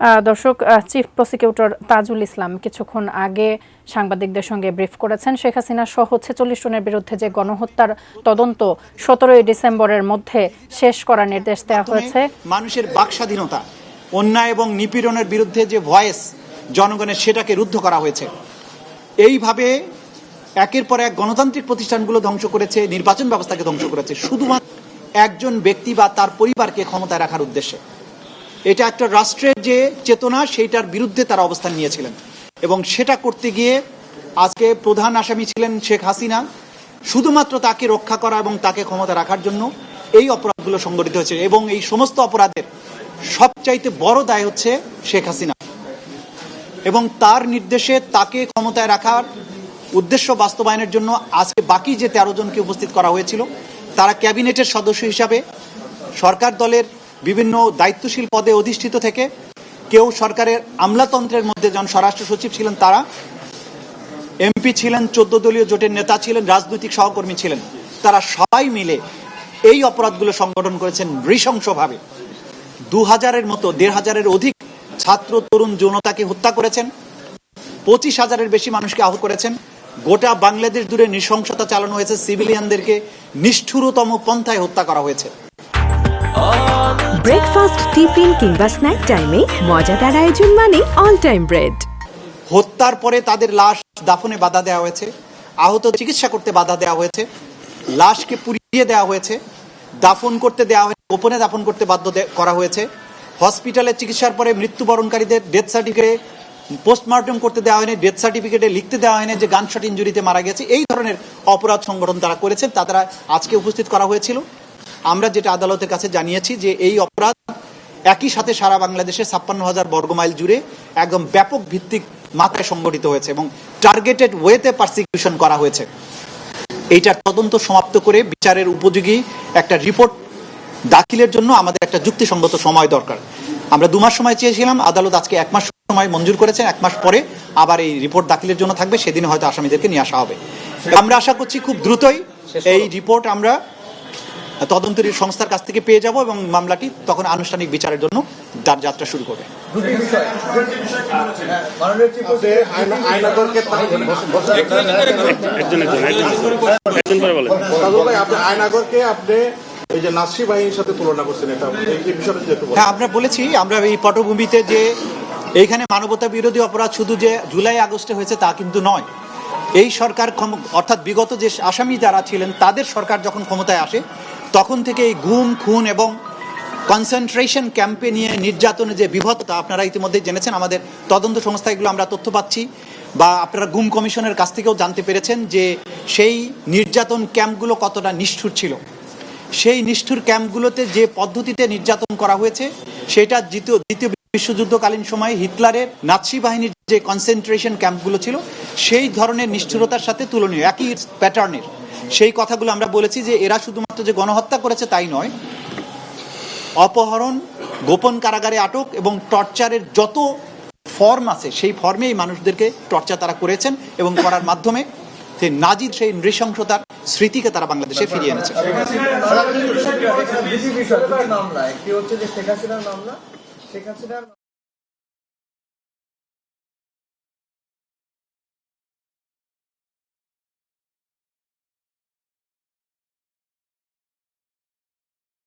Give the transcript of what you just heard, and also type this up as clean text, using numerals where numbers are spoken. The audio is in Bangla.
দর্শক, চিফ প্রসিকিউটর তাজুল ইসলাম কিছুক্ষণ আগে সাংবাদিকদের সঙ্গে ব্রিফ করেছেন শেখ হাসিনা সহ ৪৬ জনের বিরুদ্ধে যে গণহত্যার তদন্ত ১৭ই ডিসেম্বরের মধ্যে শেষ করার নির্দেশ দেওয়া হয়েছে। মানুষের বাক স্বাধীনতা, অন্যায় এবং নিপীড়নের বিরুদ্ধে যে ভয়েস জনগণের, সেটাকে রুদ্ধ করা হয়েছে। এইভাবে একের পর এক গণতান্ত্রিক প্রতিষ্ঠানগুলো ধ্বংস করেছে, নির্বাচন ব্যবস্থাকে ধ্বংস করেছে শুধুমাত্র একজন ব্যক্তি বা তার পরিবারকে ক্ষমতায় রাখার উদ্দেশ্যে। এটা একটা রাষ্ট্রের যে চেতনা, সেইটার বিরুদ্ধে তারা অবস্থান নিয়েছিলেন এবং সেটা করতে গিয়ে আজকে প্রধান আসামি ছিলেন শেখ হাসিনা। শুধুমাত্র তাকে রক্ষা করা এবং তাকে ক্ষমতা রাখার জন্য এই অপরাধগুলো সংগঠিত হয়েছে এবং এই সমস্ত অপরাধের সবচাইতে বড় দায় হচ্ছে শেখ হাসিনা এবং তার নির্দেশে তাকে ক্ষমতায় রাখার উদ্দেশ্য বাস্তবায়নের জন্য আজকে বাকি যে ১৩ জনকে উপস্থিত করা হয়েছিল, তারা ক্যাবিনেটের সদস্য হিসাবে সরকার দলের বিভিন্ন দায়িত্বশীল পদে অধিষ্ঠিত থেকে, কেউ সরকারের আমলাতন্ত্রের মধ্যে জন স্বরাষ্ট্র সচিব ছিলেন, তারা এমপি ছিলেন, ১৪ দলীয় জোটের নেতা ছিলেন, রাজনৈতিক সহকর্মী ছিলেন, তারা সবাই মিলে এই অপরাধগুলো সংগঠন করেছেন নৃশংসভাবে। ২,০০০-এর মতো ১,৫০০-এর অধিক ছাত্র তরুণ যৌনতাকে হত্যা করেছেন, ২৫,০০০-এর বেশি মানুষকে আহত করেছেন। গোটা বাংলাদেশ জুড়ে নৃশংসতা চালানো হয়েছে, সিভিলিয়ানদেরকে নিষ্ঠুরতম পন্থায় হত্যা করা হয়েছে। ব্রেকফাস্ট, টিফিন কিংবা স্ন্যাক টাইমে মজাদার আয়োজন মানে অল টাইম ব্রেড। হত্যার পরে তাদের লাশ দাফনে বাধা দেওয়া হয়েছে, আহত চিকিৎসা করতে বাধা দেওয়া হয়েছে, লাশকে পুড়িয়ে দেওয়া হয়েছে, দাফন করতে দেওয়া হয়েছে, গোপনে দাফন করতে বাধ্য করা হয়েছে। হসপিটালে চিকিৎসার পরে মৃত্যুবরণকারীদের ডেথ সার্টিফিকেটে পোস্টমর্টম করতে দেওয়া হয়নি, ডেথ সার্টিফিকেটে লিখতে দেওয়া হয়নি যে গানশট ইঞ্জুরিতে মারা গেছে। এই ধরনের অপরাধ সংগঠন তারা করেছেন, তারা আজকে উপস্থিত করা হয়েছিল। আমরা যেটা আদালতের কাছে জানিয়েছি যে এই অপরাধ একই সাথে সারা বাংলাদেশে ৫৬,০০০ বর্গমাইল জুড়ে একদম ব্যাপক ভিত্তিক মাত্রায় সংগঠিত হয়েছে এবং টার্গেটেড ওয়েতে পারসিকিউশন করা হয়েছে। এইটার তদন্ত সমাপ্ত করে বিচারের উপযোগী একটা রিপোর্ট দাখিলের জন্য আমাদের একটা যুক্তিসঙ্গত সময় দরকার। আমরা ২ মাস সময় চেয়েছিলাম, আদালত আজকে ১ মাস সময় মঞ্জুর করেছেন। ১ মাস পরে আবার এই রিপোর্ট দাখিলের জন্য থাকবে, সেদিন হয়তো আসামিদেরকে নিয়ে আসা হবে। আমরা আশা করছি খুব দ্রুতই এই রিপোর্ট আমরা তদন্তের সংস্থার কাছ থেকে পেয়ে যাব এবং মামলাটি তখন আনুষ্ঠানিক বিচারের জন্য তার যাত্রা শুরু করবে। হ্যাঁ, আমরা বলেছি, আমরা এই পটভূমিতে যে এইখানে মানবতা বিরোধী অপরাধ শুধু যে জুলাই আগস্টে হয়েছে তা কিন্তু নয়। এই সরকার অর্থাৎ বিগত যে আসামি যারা ছিলেন তাদের সরকার যখন ক্ষমতায় আসে তখন থেকে এই গুম, খুন এবং কনসেন্ট্রেশন ক্যাম্পে নিয়ে নির্যাতনের যে বিভৎসতা আপনারা ইতিমধ্যেই জেনেছেন। আমাদের তদন্ত সংস্থা এগুলো আমরা তথ্য পাচ্ছি, বা আপনারা গুম কমিশনের কাছ থেকেও জানতে পেরেছেন যে সেই নির্যাতন ক্যাম্পগুলো কতটা নিষ্ঠুর ছিল। সেই নিষ্ঠুর ক্যাম্পগুলোতে যে পদ্ধতিতে নির্যাতন করা হয়েছে সেটা দ্বিতীয় বিশ্বযুদ্ধকালীন সময়ে হিটলারের নাৎসি বাহিনীর যে কনসেন্ট্রেশন ক্যাম্পগুলো ছিল সেই ধরনের নিষ্ঠুরতার সাথে তুলনীয়, একই প্যাটার্নের। সেই কথাগুলো আমরা বলেছি যে এরা শুধুমাত্র যে গণহত্যা করেছে তাই নয়, অপহরণ, গোপন কারাগারে আটক এবং টর্চারের যত ফর্ম আছে সেই ফর্মে এই মানুষদেরকে টর্চার তারা করেছেন এবং করার মাধ্যমে সেই নাজির সেই নৃশংসতার স্মৃতিকে তারা বাংলাদেশে ফিরিয়ে এনেছে।